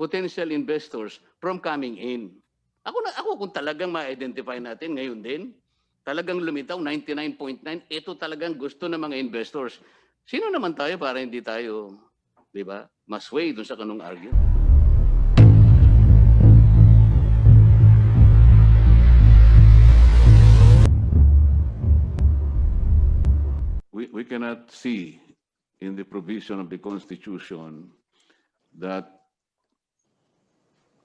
potential investors from coming in. Ako kung talagang ma-identify natin ngayon din, talagang lumitaw 99.9, ito talagang gusto ng mga investors. Sino naman tayo para hindi tayo, di ba, masway dun sa kanong argument? We cannot see in the provision of the Constitution that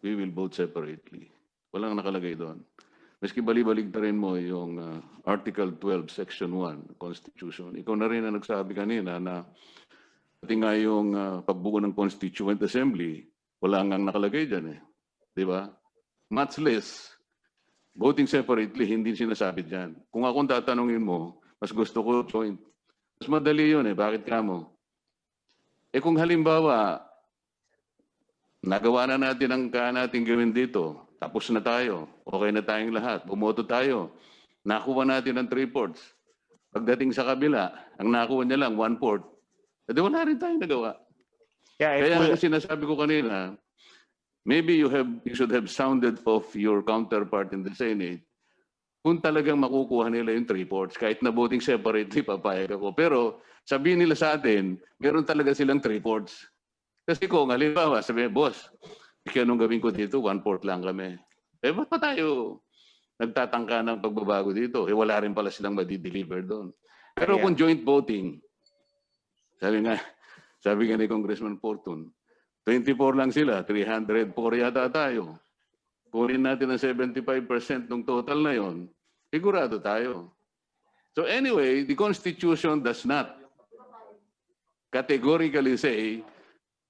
we will vote separately. Walang nakalagay doon. Maski bali-baligtarin mo yung Article 12, Section 1, Constitution. Ikaw na rin ang nagsabi kanina na pati nga yung pagbuo ng Constituent Assembly, wala ngang nakalagay dyan eh. Di ba? Much less, voting separately, hindi sinasabi dyan. Kung akong tatanungin mo, mas gusto ko joint. Mas madali yun eh. Bakit ka mo? Eh kung halimbawa, nagawa na natin ang natin gawin dito, tapos na tayo, okay na tayong lahat, bumoto tayo, nakuha natin ang 3/4. Pagdating sa kabila, ang nakuha niya lang 1/4. Edi wala rin tayong nagawa. Yeah, Kaya sinasabi ko kanina, maybe you should have sounded off your counterpart in the Senate kung talagang makukuha nila yung 3/4. Kahit na voting separately, papayag ako. Pero sabihin nila sa atin, meron talaga silang 3/4. Kasi kung halimbawa, sabi, boss, anong gawin ko dito? 1/4 lang kami. Eh, ba't pa tayo nagtatangka ng pagbabago dito? Eh, wala rin pala silang madi-deliver doon. Pero kung joint voting, sabi nga ni Congressman Fortun, 24 lang sila, 304 yata tayo. Kunin natin ang 75% ng total na yon, sigurado tayo. So anyway, the Constitution does not categorically say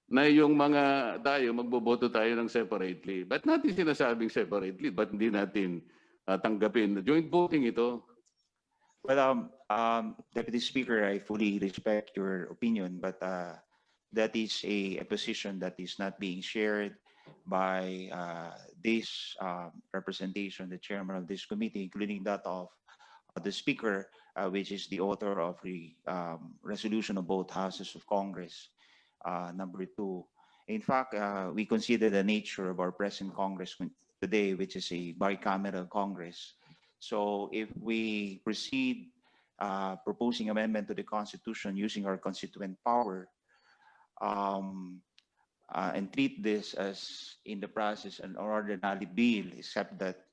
na yung mga tayo, magboboto tayo ng separately. Ba't natin sinasabing separately? Ba't hindi natin tanggapin? Joint voting ito. Well, Deputy Speaker, I fully respect your opinion, but that is a position that is not being shared by this representation, the chairman of this committee, including that of the Speaker, which is the author of the resolution of both houses of Congress. Number 2. In fact, we consider the nature of our present Congress today, which is a bicameral Congress. So if we proceed proposing amendment to the Constitution using our constituent power and treat this as in the process an ordinary bill, except that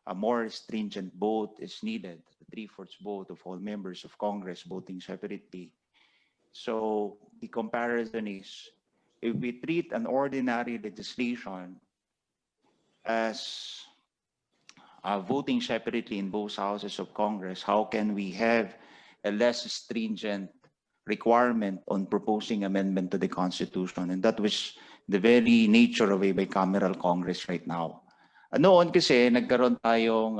a more stringent vote is needed, the 3/4 vote of all members of Congress voting separately. So the comparison is, if we treat an ordinary legislation as voting separately in both houses of Congress, how can we have a less stringent requirement on proposing amendment to the Constitution? And that was the very nature of a bicameral Congress right now. Noon kasi nagkaroon tayong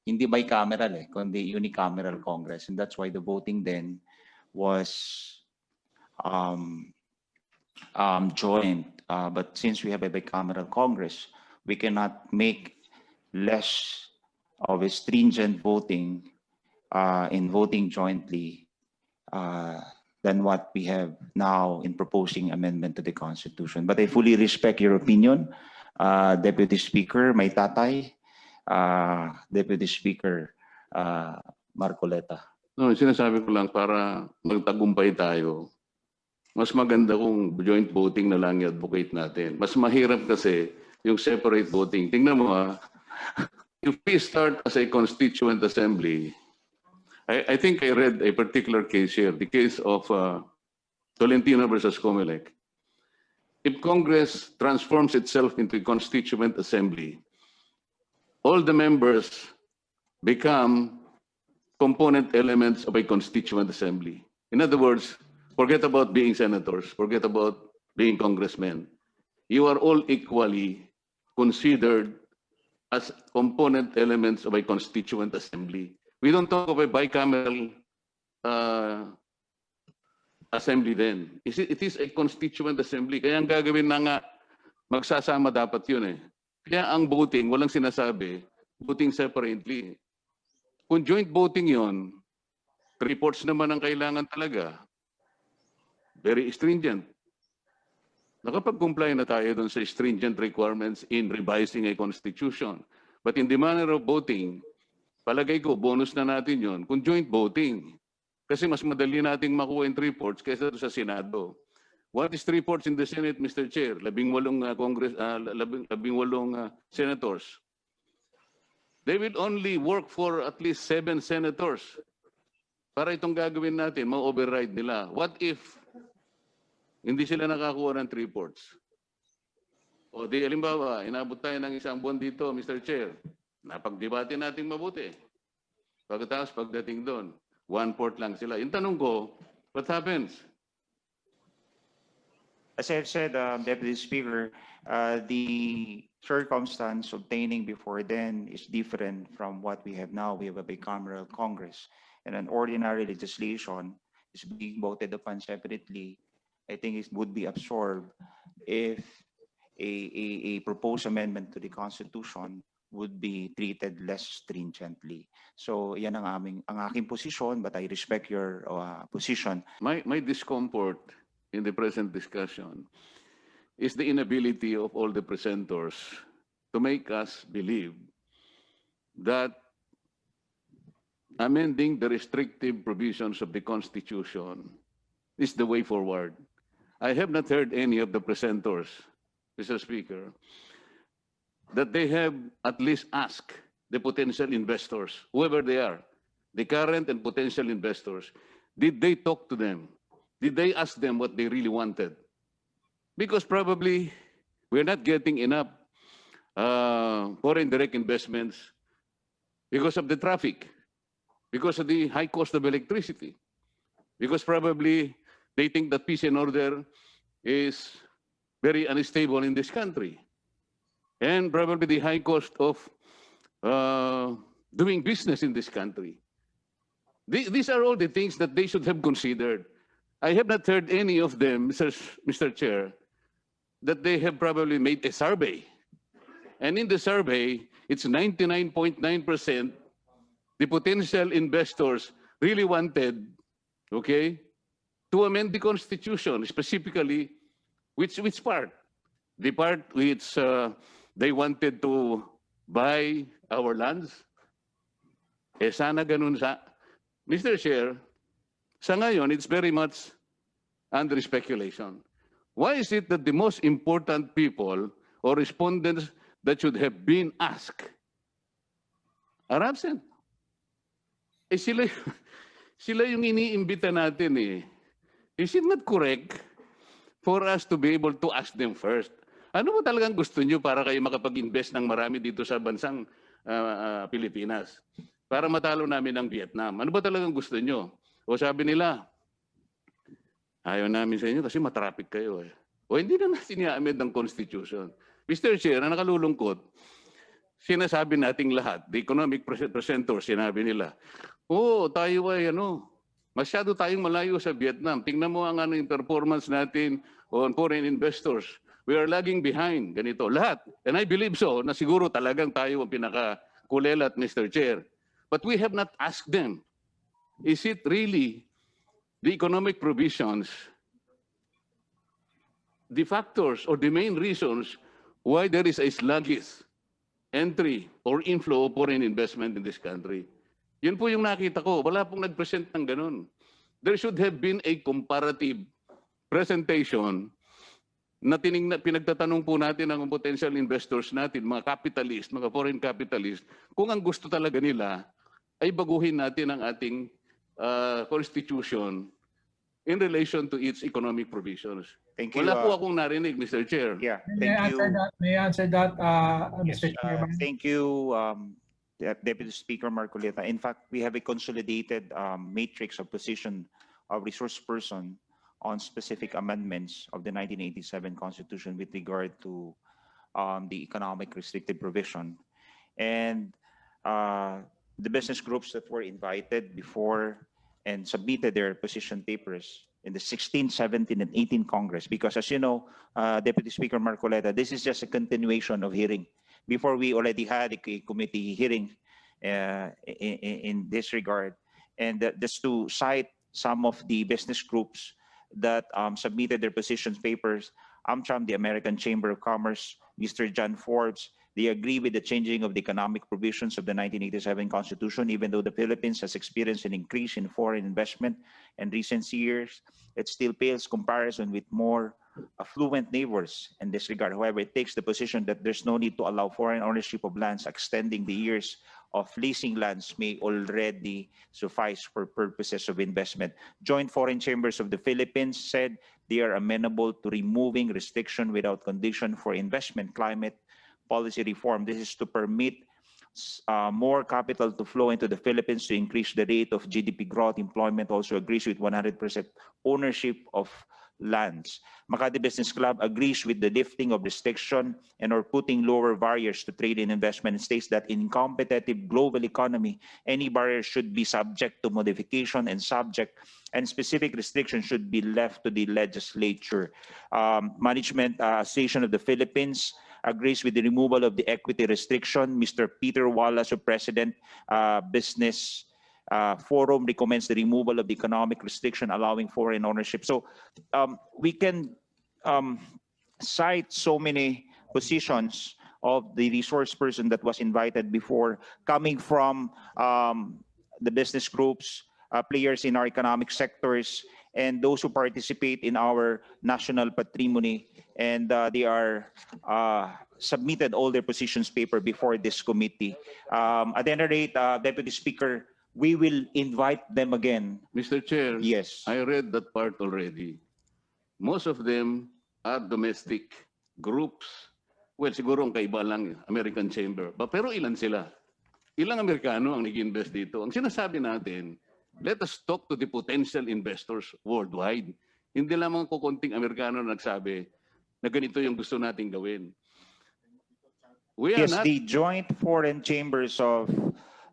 hindi bicameral kundi unicameral Congress, and that's why the voting then was joint. But since we have a bicameral Congress, we cannot make less of a stringent voting in voting jointly than what we have now in proposing amendment to the Constitution. But I fully respect your opinion, Deputy Speaker, may tatay. Deputy Speaker Marcoleta. No, sinasabi ko lang para magtagumpay tayo. Mas maganda kung joint voting na lang i-advocate natin. Mas mahirap kasi yung separate voting. Tingnan mo if we start as a constituent assembly, I think I read a particular case here, the case of Tolentino versus Comelec. If Congress transforms itself into a constituent assembly, all the members become component elements of a constituent assembly. In other words, forget about being senators, forget about being congressmen. You are all equally considered as component elements of a constituent assembly. We don't talk of a bicameral assembly then. It is a constituent assembly. Kaya ang gagawin na nga, magsasama dapat yun Kaya ang voting, walang sinasabi, voting separately. Kung joint voting yon, reports naman ang kailangan talaga. Very stringent. Nakapag-comply na tayo dun sa stringent requirements in revising a constitution. But in the manner of voting, palagay ko, bonus na natin yon kung joint voting. Kasi mas madali nating makuha yung 3/4 kaysa doon sa Senado. What is 3/4 in the Senate, Mr. Chair? 18 senators. They will only work for at least 7 senators. Para itong gagawin natin, ma-override nila. What if hindi sila nakakuha ng 3/4? O di, halimbawa, inabot tayo ng isang buwan dito, Mr. Chair. Napagdebate natin mabuti. Pagkatapos, pagdating doon, 1/4 lang sila. Yung tanong ko, what happens? As I've said, Deputy Speaker, the circumstance obtaining before then is different from what we have now. We have a bicameral Congress, and an ordinary legislation is being voted upon separately. I think it would be absorbed if a proposed amendment to the Constitution would be treated less stringently. So yan ang aking position, but I respect your position. My discomfort in the present discussion is the inability of all the presenters to make us believe that amending the restrictive provisions of the Constitution is the way forward. I have not heard any of the presenters, Mr. Speaker, that they have at least asked the potential investors, whoever they are, the current and potential investors, did they talk to them? Did they ask them what they really wanted? Because probably we're not getting enough foreign direct investments because of the traffic, because of the high cost of electricity, because probably they think that peace and order is very unstable in this country, and probably the high cost of doing business in this country. These are all the things that they should have considered. I have not heard any of them, Mr. Chair, that they have probably made a survey. And in the survey, it's 99.9% the potential investors really wanted, okay, to amend the Constitution, specifically, which part? The part which they wanted to buy our lands? Sana ganun sa... Mr. Chair, sa ngayon, it's very much under speculation. Why is it that the most important people or respondents that should have been asked are absent? Sila yung iniimbita natin eh. Is it not correct for us to be able to ask them first? Ano ba talagang gusto nyo para kayo makapag-invest ng marami dito sa bansang Pilipinas? Para matalo namin ang Vietnam. Ano ba talagang gusto nyo? O sabi nila, ayaw namin sa inyo kasi matraffic kayo eh. O hindi na natin i-amend ang Constitution. Mr. Chair, ang nakalulungkot, sinasabi nating lahat, the economic presenters, sinabi nila, tayo ay masyado tayong malayo sa Vietnam. Tingnan mo ang yung performance natin on foreign investors. We are lagging behind. Ganito, lahat. And I believe so, na siguro talagang tayo ang pinakakulelat, Mr. Chair. But we have not asked them, is it really the economic provisions, the factors or the main reasons why there is a sluggish entry or inflow of foreign investment in this country? Yun po yung nakita ko. Wala pong nag-present ng ganun. There should have been a comparative presentation na pinagtatanong po natin ang potential investors natin, mga capitalist, mga foreign capitalist, kung ang gusto talaga nila ay baguhin natin ang ating Constitution in relation to its economic provisions. Thank you. Wala po akong narinig, Mr. Chair. Yeah, May I thank you. May I answer that, Yes, Mr. Chairman? thank you, Deputy Speaker Marcoleta. In fact, we have a consolidated matrix of position of resource person on specific amendments of the 1987 Constitution with regard to the economic restricted provision. And the business groups that were invited before and submitted their position papers in the 16, 17, and 18 Congress, because as you know, Deputy Speaker Marcoleta, this is just a continuation of hearing. Before we already had a committee hearing in this regard. And just to cite some of the business groups that submitted their position papers, AmCham, the American Chamber of Commerce, Mr. John Forbes. They agree with the changing of the economic provisions of the 1987 Constitution. Even though the Philippines has experienced an increase in foreign investment in recent years, it still pales comparison with more affluent neighbors in this regard. However, it takes the position that there's no need to allow foreign ownership of lands extending the years of leasing lands may already suffice for purposes of investment. Joint Foreign Chambers of the Philippines said they are amenable to removing restriction without condition for investment climate policy reform. This is to permit more capital to flow into the Philippines to increase the rate of GDP growth. Employment also agrees with 100% ownership of lands. Makati Business Club agrees with the lifting of restriction and or putting lower barriers to trade and investment, and states that in competitive global economy, any barrier should be subject to modification and specific restrictions should be left to the legislature. Management Association of the Philippines agrees with the removal of the equity restriction. Mr. Peter Wallace, the President, Business Forum, recommends the removal of the economic restriction allowing foreign ownership. So we can cite so many positions of the resource person that was invited before, coming from the business groups, players in our economic sectors, and those who participate in our national patrimony, and they are submitted all their positions paper before this committee. At any rate, Deputy Speaker, we will invite them again. Mr. Chair, Yes. I read that part already. Most of them are domestic groups. Well, siguro ang kaiba lang American Chamber. Pero ilan sila? Ilang Amerikano ang nag-invest dito? Ang sinasabi natin, let us talk to the potential investors worldwide. Hindi lamang kukunting Amerikano na nagsabi na ganito yung gusto nating gawin. We are Yes, not... the joint foreign chambers of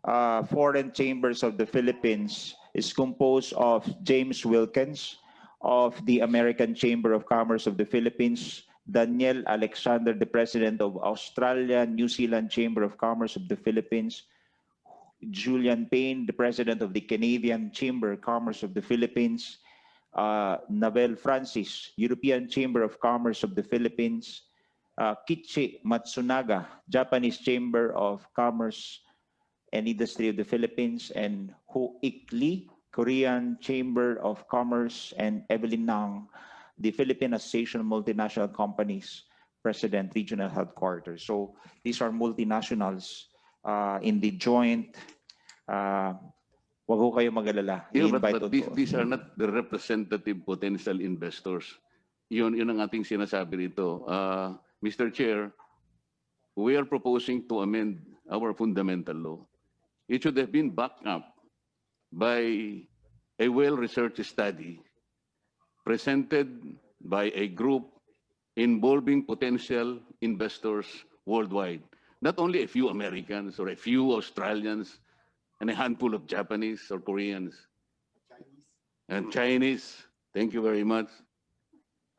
the Philippines is composed of James Wilkins of the American Chamber of Commerce of the Philippines, Daniel Alexander, the President of Australia New Zealand Chamber of Commerce of the Philippines, Julian Payne, the President of the Canadian Chamber of Commerce of the Philippines, Nabel Francis, European Chamber of Commerce of the Philippines, Kichi Matsunaga, Japanese Chamber of Commerce and Industry of the Philippines, and Ho Ik Lee, Korean Chamber of Commerce, and Evelyn Nang, the Philippine Association of Multinational Companies President, Regional Headquarters. So these are multinationals in the joint. Wag ho kayo mag-alala. Yeah, I-invite but to- these are not the representative potential investors. Yun ang ating sinasabi rito. Mr. Chair, we are proposing to amend our fundamental law. It should have been backed up by a well-researched study presented by a group involving potential investors worldwide. Not only a few Americans or a few Australians and a handful of Japanese or Koreans and Chinese. Thank you very much.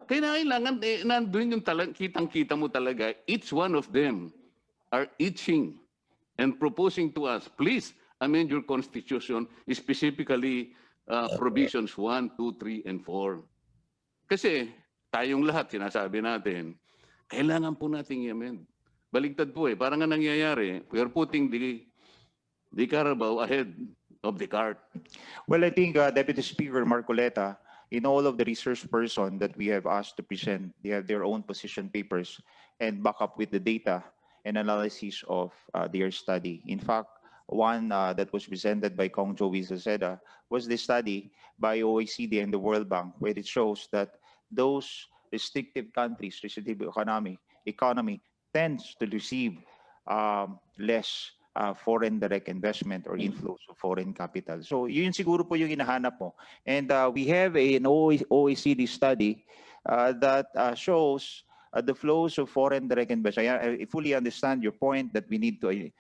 Kailangan nandun yung kitang-kita mo talaga. Each one of them are itching and proposing to us, please amend your constitution, specifically provisions 1, 2, 3, and 4. Kasi tayong lahat, sinasabi natin, kailangan po nating i-amend. Baligtad po parang nga nangyayari, we are putting the Carabao ahead of the cart. Well, I think Deputy Speaker Marcoleta, in all of the research person that we have asked to present, they have their own position papers and back up with the data and analysis of their study. In fact, one that was presented by Kong Joey Zaceda was the study by OECD and the World Bank, where it shows that those restrictive countries, restrictive economy tends to receive less foreign direct investment or inflows of foreign capital. So yun siguro po yung hinahanap mo. And we have an OECD study that shows the flows of foreign direct investment. I fully understand your point that we need to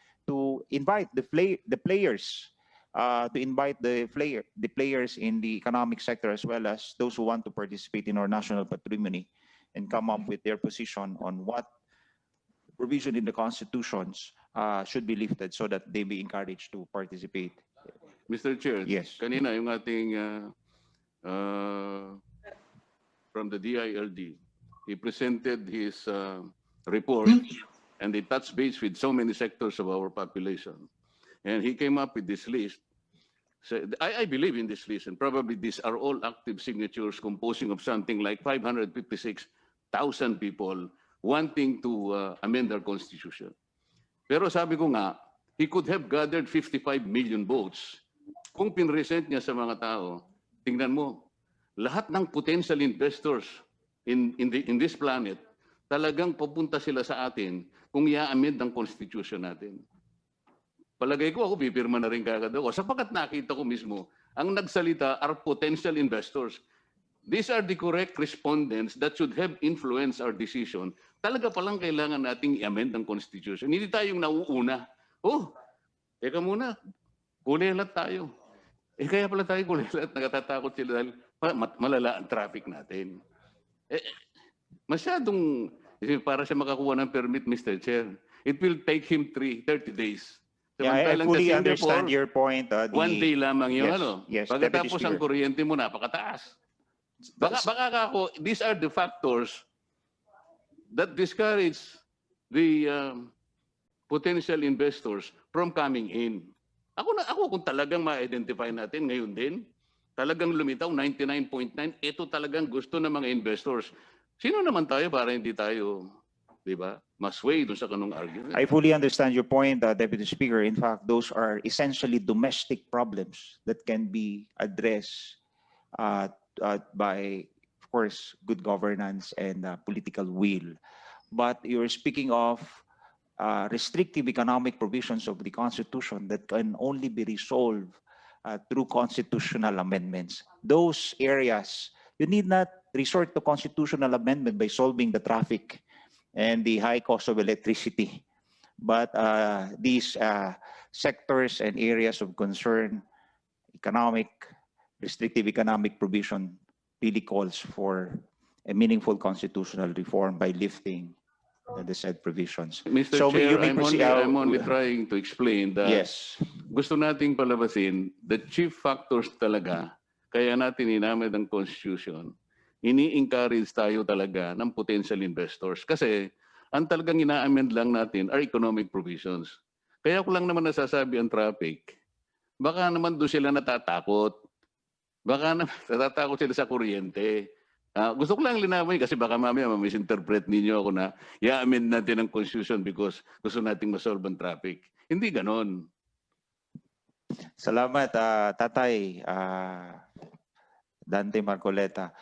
invite the players, to invite the players in the economic sector as well as those who want to participate in our national patrimony and come up with their position on what provision in the constitutions should be lifted so that they be encouraged to participate. Mr. Chair, Yes. kanina yung ating from the DILD, he presented his report, and he touched base with so many sectors of our population. And he came up with this list. So I believe in this list, and probably these are all active signatures composing of something like 556,000 people wanting to amend our constitution. Pero sabi ko nga, he could have gathered 55 million votes. Kung pinresent niya sa mga tao, tingnan mo, lahat ng potential investors in this planet, talagang pupunta sila sa atin kung i-amend ang constitution natin. Palagay ko ako, pipirma na rin kagad ako. Sapagkat nakita ko mismo, ang nagsalita are potential investors. These are the correct respondents that should have influenced our decision. Talaga palang kailangan nating i-amend ang constitution. Hindi tayong nauuna. Oh, teka muna, kulelat tayo. Kaya pala tayo kulelat, nagatatakot sila dahil malala ang traffic natin. Masyadong, para siya makakuha ng permit, Mr. Chair, it will take him 30 days. Yeah, I Samantalang fully sa understand Singapore, your point. one day lamang yung Yes, ano. yes, Pagkatapos Deputy ang Speaker. kuryente mo, napakataas. Baka ako, these are the factors that discourage the potential investors from coming in. Ako kung talagang ma-identify natin ngayon din, talagang lumitaw 99.9, ito talagang gusto ng mga investors. Sino naman tayo para hindi tayo, di ba, masway dun sa kanong argument? I fully understand your point, Deputy Speaker. In fact, those are essentially domestic problems that can be addressed by, of course, good governance and political will. But you're speaking of restrictive economic provisions of the Constitution that can only be resolved through constitutional amendments. Those areas, you need not resort to constitutional amendment by solving the traffic and the high cost of electricity. But these sectors and areas of concern, restrictive economic provision really calls for a meaningful constitutional reform by lifting the said provisions. Mr. So Chair, you may proceed. I'm only trying to explain that Yes. gusto nating palabasin the chief factors talaga kaya natin inamend ang Constitution. Ini-encourage tayo talaga ng potential investors kasi ang talagang ina-amend lang natin are economic provisions. Kaya ko lang naman nasasabi ang traffic. Baka naman doon sila natatakot. Baka naman natatakot sila sa kuryente. Gusto ko lang linawin kasi baka mamaya misinterpret ninyo ako na i-amend natin ang Constitution because gusto nating masolve ang traffic. Hindi ganon. Salamat, Tatay Dante Marcoleta.